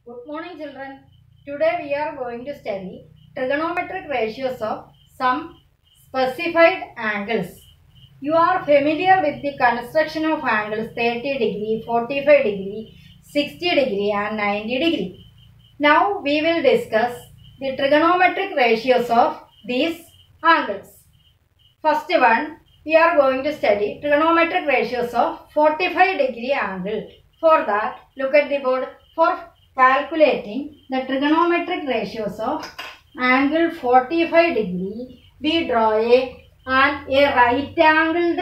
Good morning, children. Today we are going to study trigonometric ratios of some specified angles. You are familiar with the construction of angles 30 degree, 45 degree, 60 degree and 90 degree. Now we will discuss the trigonometric ratios of these angles. First one, we are going to study trigonometric ratios of 45 degree angle. For that, look at the board. For calculating the trigonometric ratios of angle 45 degree, we draw a right angled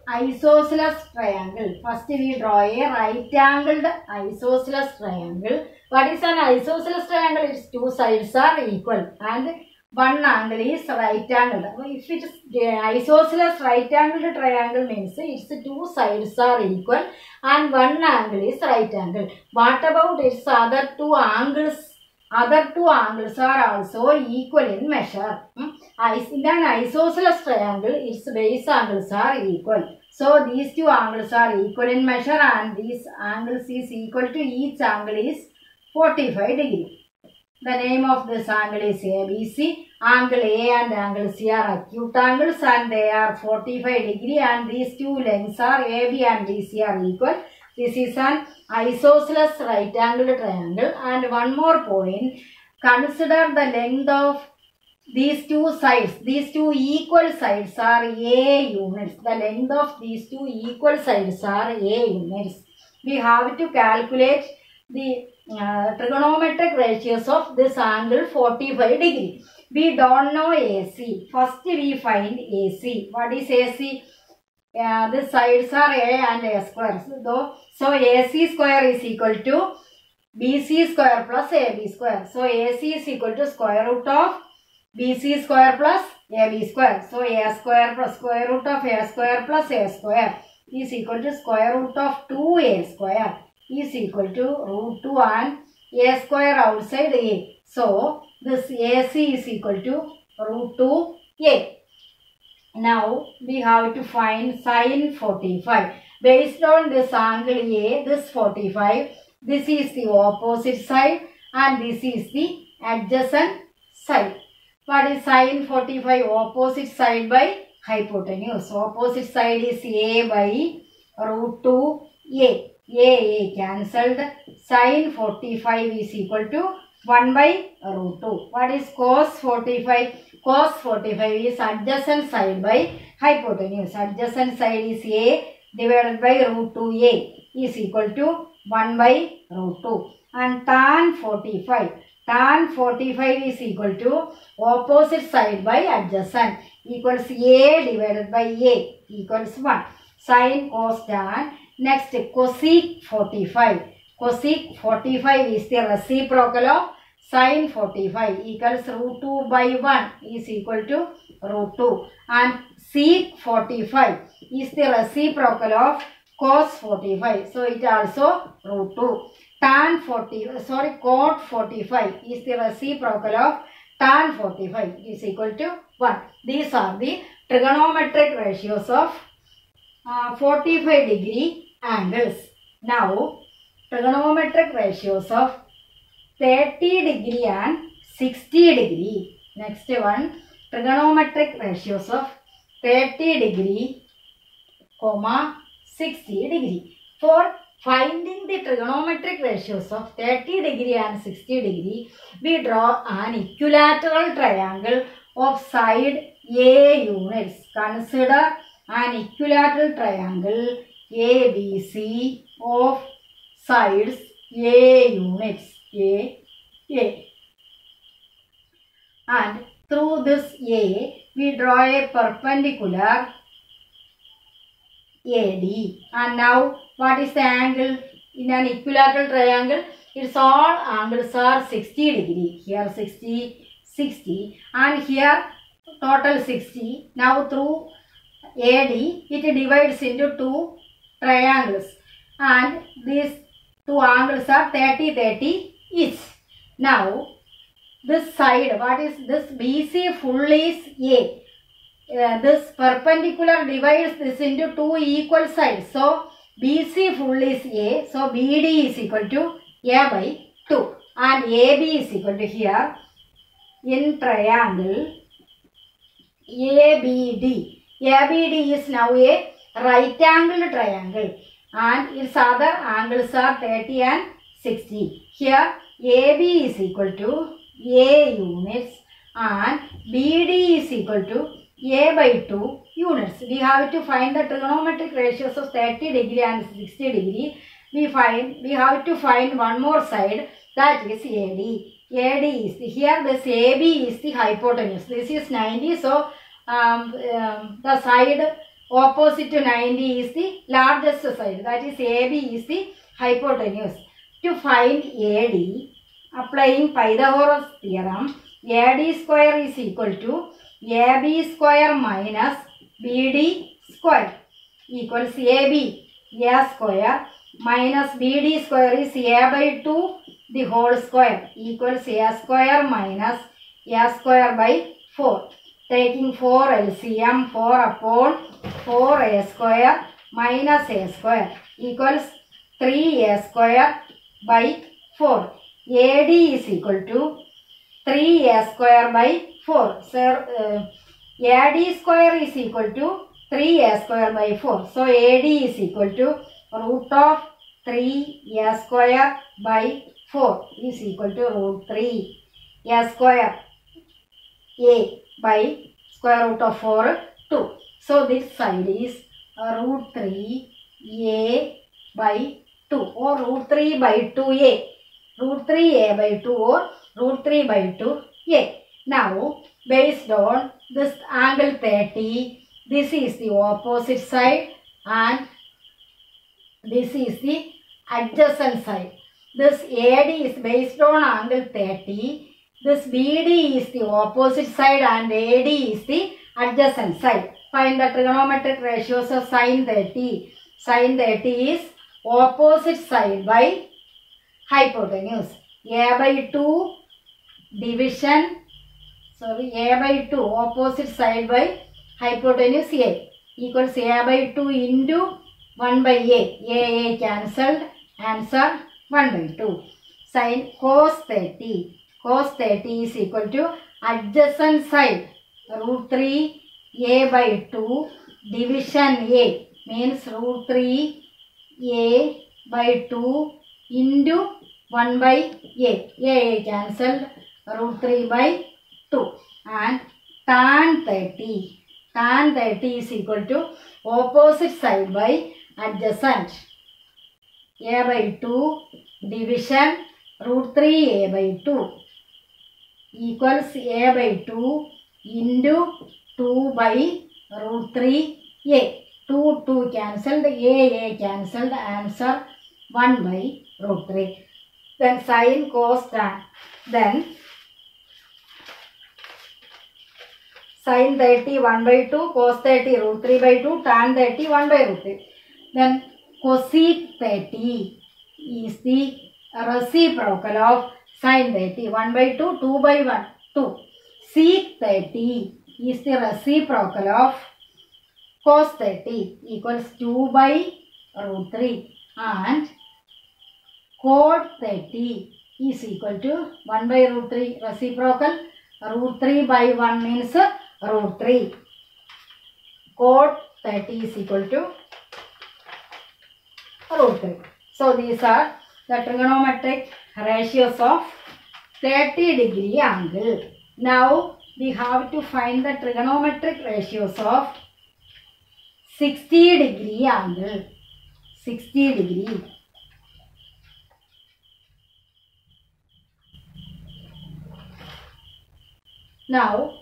isosceles triangle. First we draw a right angled isosceles triangle. What is an isosceles triangle? Its two sides are equal and one angle is right angle. If it is isosceles right angled triangle means its two sides are equal and one angle is right angle. What about its other two angles? Other two angles are also equal in measure. In an isosceles triangle, its base angles are equal. So these two angles are equal in measure and these angles is equal to each angle is 45 degree. The name of this angle is ABC. Angle A and angle C are acute angles and they are 45 degree and these two lengths are AB and BC are equal. This is an isosceles right angled triangle. And one more point, consider the length of these two sides. These two equal sides are A units. The length of these two equal sides are A units. We have to calculate the trigonometric ratios of this angle 45 degree. We don't know AC. First we find AC. What is AC? The sides are A and A square. So AC square is equal to BC square plus AB square. So AC is equal to square root of BC square plus AB square. So A square plus square root of A square plus A square is equal to square root of 2A square is equal to root 2 and A square outside A. So this AC is equal to root 2A. Now we have to find sin 45. Based on this angle A, this 45, this is the opposite side and this is the adjacent side. What is sin 45? Opposite side by hypotenuse. Opposite side is A by root 2A. A cancelled. Sin 45 is equal to 1 by root 2. What is cos 45? Cos 45 is adjacent side by hypotenuse. Adjacent side is A divided by root 2A is equal to 1 by root 2. And tan 45. Tan 45 is equal to opposite side by adjacent equals A divided by A equals 1. Sin cos tan. Next cosec 45. Cosec 45 is the reciprocal of sin 45 equals root 2 by 1 is equal to root 2. And sec 45 is the reciprocal of cos 45. So it also root 2. Cot 45 is the reciprocal of tan 45 is equal to 1. These are the trigonometric ratios of 45 degree angles. Now trigonometric ratios of 30 degree and 60 degree. Next one, trigonometric ratios of 30 degree, 60 degree. For finding the trigonometric ratios of 30 degree and 60 degree, we draw an equilateral triangle of side A units. Consider an equilateral triangle ABC of sides A units. A. And through this A, we draw a perpendicular AD. And now, what is the angle in an equilateral triangle? Its all angles are 60 degree. Here 60, 60 and here total 60. Now through AD, it divides into two triangles and these two angles are 30, 30 each. Now, this side, what is this? BC full is A. This perpendicular divides this into two equal sides. So, BC full is A. So, BD is equal to A by 2. and AB is equal to here in triangle ABD. ABD is now a right angle triangle and its other angles are 30 and 60. Here AB is equal to A units and BD is equal to A by 2 units. We have to find the trigonometric ratios of 30 degree and 60 degree. We have to find one more side, that is AD. AD is here this AB is the hypotenuse. This is 90, so the side opposite to 90 is the largest side, that is AB is the hypotenuse. To find AD, applying Pythagoras theorem, AD square is equal to AB square minus BD square equals AB A square minus BD square is A by 2 the whole square equals A square minus A square by 4. Taking 4 LCM, 4 upon 4A square minus A square equals 3A square by 4. AD is equal to 3A square by 4. So, AD square is equal to 3A square by 4. So, AD is equal to root of 3A square by 4 is equal to root 3 A square A by square root of 4 2. So, this side is root 3 A by 2 or root 3 by 2A. Root 3A by 2 or root 3 by 2A. Now, based on this angle 30, this is the opposite side and this is the adjacent side. This AD is based on angle 30. This BD is the opposite side and AD is the adjacent side. Find the trigonometric ratios of sin 30. Sin 30 is opposite side by hypotenuse. A by 2 division, A by 2 opposite side by hypotenuse A equals A by 2 into 1 by A cancelled, answer 1 by 2. Sin cos 30. Cos 30 is equal to adjacent side root 3 A by 2 division A means root 3 A by 2 into 1 by A cancelled, root 3 by 2 and tan 30. Tan 30 is equal to opposite side by adjacent. A by 2 division root 3 A by 2 equals A by 2 into 2 by root 3 A. 2 cancelled, A cancelled, answer 1 by root 3. Then sin cos tan. Then sin 30 1 by 2, cos 30 root 3 by 2, tan 30 1 by root 3. Then cosec 30 is the reciprocal of sin 30. 1 by 2, 2 by 1, 2. Sec 30 is the reciprocal of cos 30 equals 2 by root 3 and cot 30 is equal to 1 by root 3 reciprocal, root 3 by 1 means root 3. Cot 30 is equal to root 3. So these are the trigonometric ratios of 30 degree angle. Now we have to find the trigonometric ratios of 60 degree angle. 60 degree. Now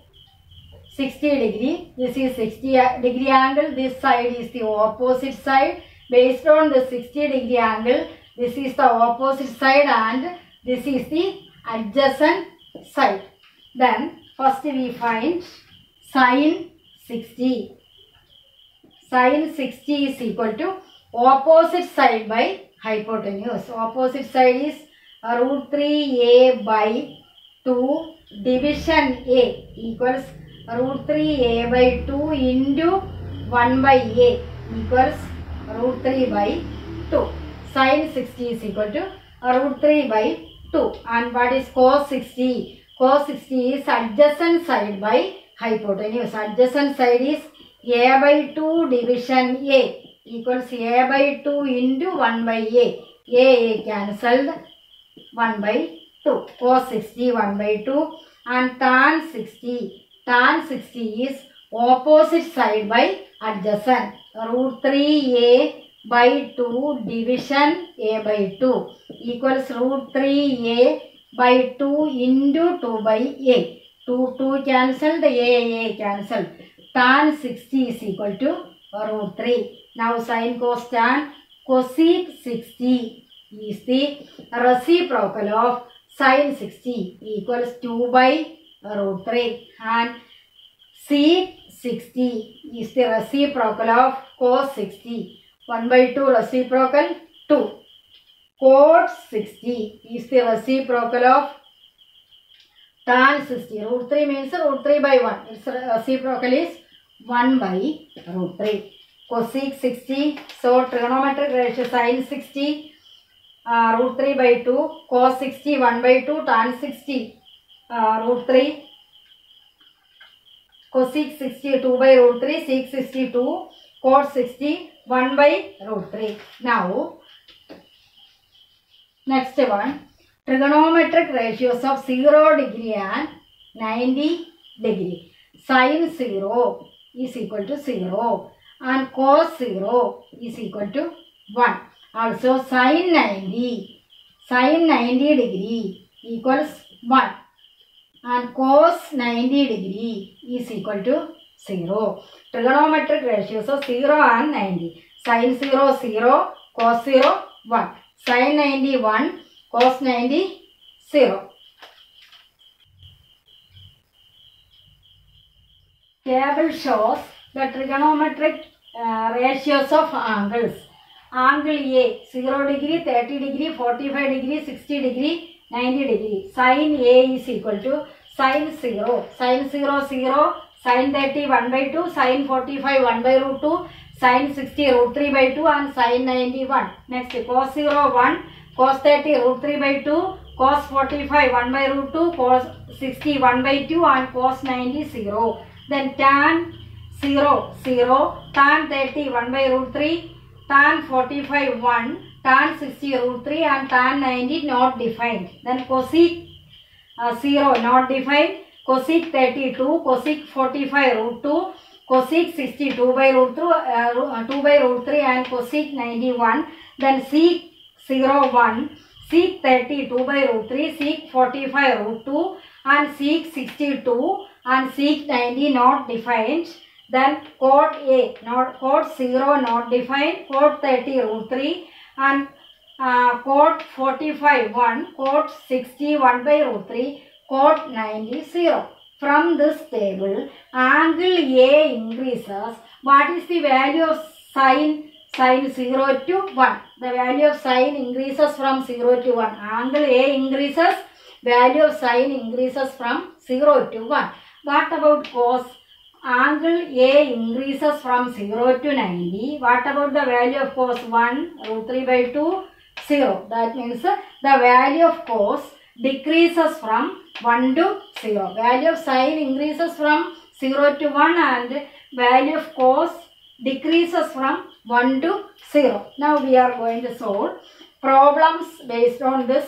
60 degree, this is 60 degree angle, this side is the opposite side. Based on the 60 degree angle, this is the opposite side and this is the adjacent side. Then first we find sin 60. Sin 60 is equal to opposite side by hypotenuse. Opposite side is root 3a by 2 division a equals root 3a by 2 into 1 by a equals root 3 by 2. Sin 60 is equal to root 3 by 2. 2. And what is cos 60? Cos 60 is adjacent side by hypotenuse. Adjacent side is a by 2 division a equals a by 2 into 1 by a. A cancelled, 1 by 2. Cos 60 1 by 2. And tan 60. Tan 60 is opposite side by adjacent. Root 3a by 2 division a by 2 equals root 3a by 2 into 2 by a. 2 cancelled, a cancelled. Tan 60 is equal to root 3. Now sin cos tan. Cosec 60 is the reciprocal of sin 60 equals 2 by root 3. And sec 60 is the reciprocal of cos 60. 1 by 2 reciprocal 2. Cot 60 is the reciprocal of tan 60. Root 3 means root 3 by 1. Its reciprocal is 1 by root 3. Cosec 60. So trigonometric ratio sin 60 root 3 by 2. Cos 60 1 by 2. Tan 60 root 3. Cosec 60 2 by root 3. Sec 60 2. Cot 60 1 by root 3. Now next one, trigonometric ratios of 0 degree and 90 degree. Sin 0 is equal to 0 and cos 0 is equal to 1. Also sin 90 degree equals 1 and cos 90 degree is equal to 0. Trigonometric ratios of 0 and 90. Sin 0 0, cos 0 1. Sin 90 1, cos 90 0. Table shows the trigonometric ratios of angles. Angle A 0 degree, 30 degree, 45 degree, 60 degree, 90 degree. Sin A is equal to sin 0, sin 0 0, sin 30 1 by 2, sin 45 1 by root 2, sin 60 root 3 by 2 and sin 90 1. Next cos 0 1, cos 30 root 3 by 2, cos 45 1 by root 2, cos 60 1 by 2 and cos 90 0. Then tan 0 0, tan 30 1 by root 3, tan 45 1, tan 60 root 3 and tan 90 not defined. Then cosec 0 not defined, cosec 32, cosec 45 root 2, cosec 62 by root 2 by root 3 and cosec 91. Then sec 0 1, sec 30 2 by root 3, sec 45 root 2 and sec 62 and sec 90 not defined. Then cot A, not cot 0 not defined, cot 30 root 3 and cot 45 1, cot 60 1 by root 3, cot 90 0. From this table, angle A increases. What is the value of sin 0 to 1? The value of sin increases from 0 to 1. Angle A increases, value of sin increases from 0 to 1. What about cos? Angle A increases from 0 to 90. What about the value of cos? 1 root 3 by 2 0. That means the value of cos decreases from 1 to 0. Value of sin increases from 0 to 1 and value of cos decreases from 1 to 0. Now we are going to solve problems based on this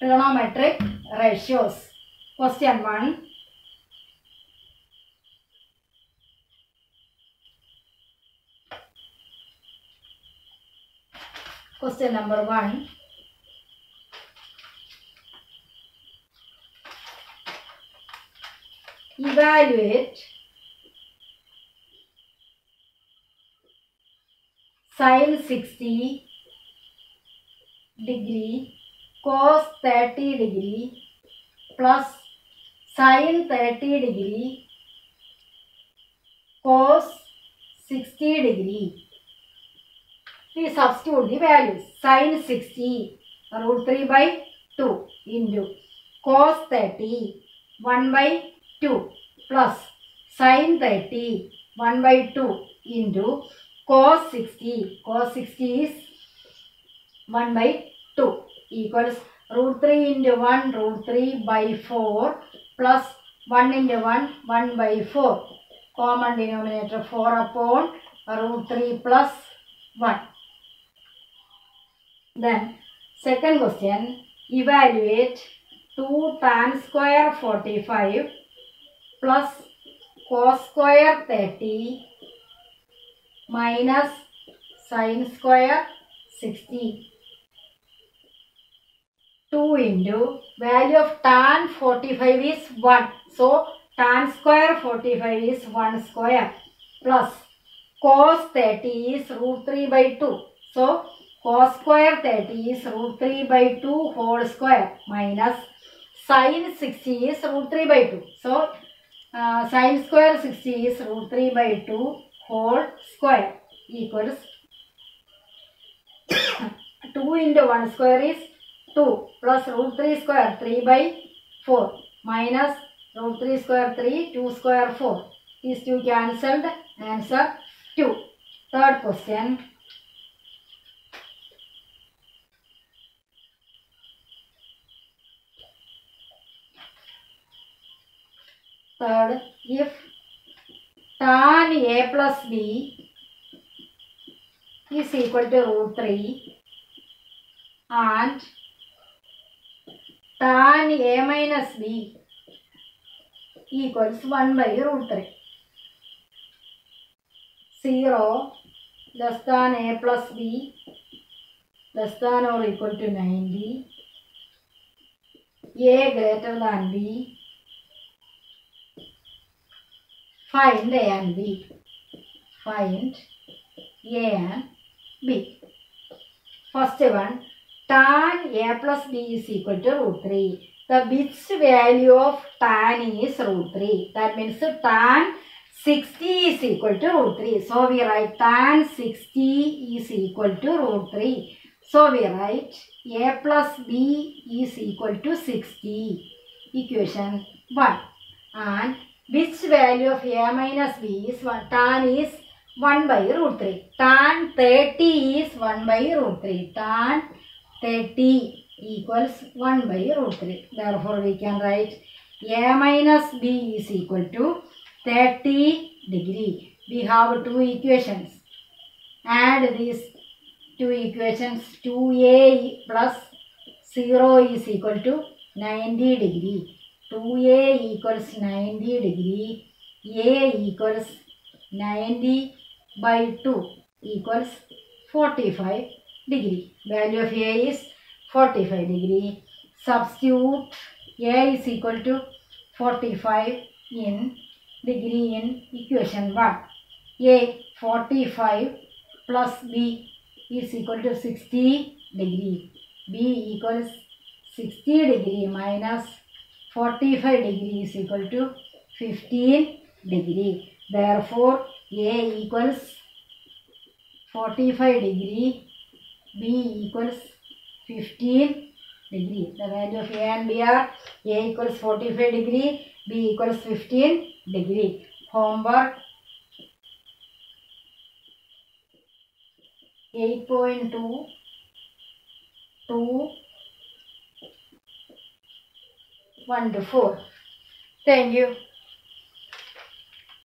trigonometric ratios. Question 1. Question number 1. Evaluate sin 60 degree cos 30 degree plus sin 30 degree cos 60 degree. We substitute the values. Sin 60 root 3 by 2 into cos 30 1 by 2 plus sin 30 1 by 2 into cos 60. Cos 60 is 1 by 2 equals root 3 into 1, root 3 by 4 plus 1 into 1, 1 by 4. Common denominator 4 upon root 3 plus 1. Then second question, evaluate 2 tan square 45 plus cos square 30 minus sin square 60. 2 into value of tan 45 is 1. So tan square 45 is 1 square plus cos 30 is root 3 by 2. So cos square 30 is root 3 by 2 whole square minus sin 60 is root 3 by 2. So sin square 60 is root 3 by 2 whole square equals 2 into 1 square is 2 plus root 3 square 3 by 4 minus root 3 square 3, 2 square 4. These two cancelled, answer 2. Third question. Third, if tan A plus B is equal to root 3 and tan A minus B equals 1 by root 3. 0 less than A plus B less than or equal to 90. A greater than B. Find A and B. Find A and B. First one, tan A plus B is equal to root 3. The which value of tan is root 3. That means tan 60 is equal to root 3. So we write tan 60 is equal to root 3. So we write A plus B is equal to 60. Equation 1. And which value of A minus B is 1? Tan is 1 by root 3. Tan 30 is 1 by root 3. Tan 30 equals 1 by root 3. Therefore, we can write A minus B is equal to 30 degree. We have two equations. Add these two equations. 2A plus 0 is equal to 90 degree. 2A equals 90 degree. A equals 90 by 2 equals 45 degree. Value of A is 45 degree. Substitute A is equal to 45 in degree in equation 1. A 45 plus B is equal to 60 degree. B equals 60 degree minus 45 degree is equal to 15 degree. Therefore, A equals 45 degree, B equals 15 degree. The value of A and B are A equals 45 degree, B equals 15 degree. Homework 8.2 to 1 to 4. Thank you.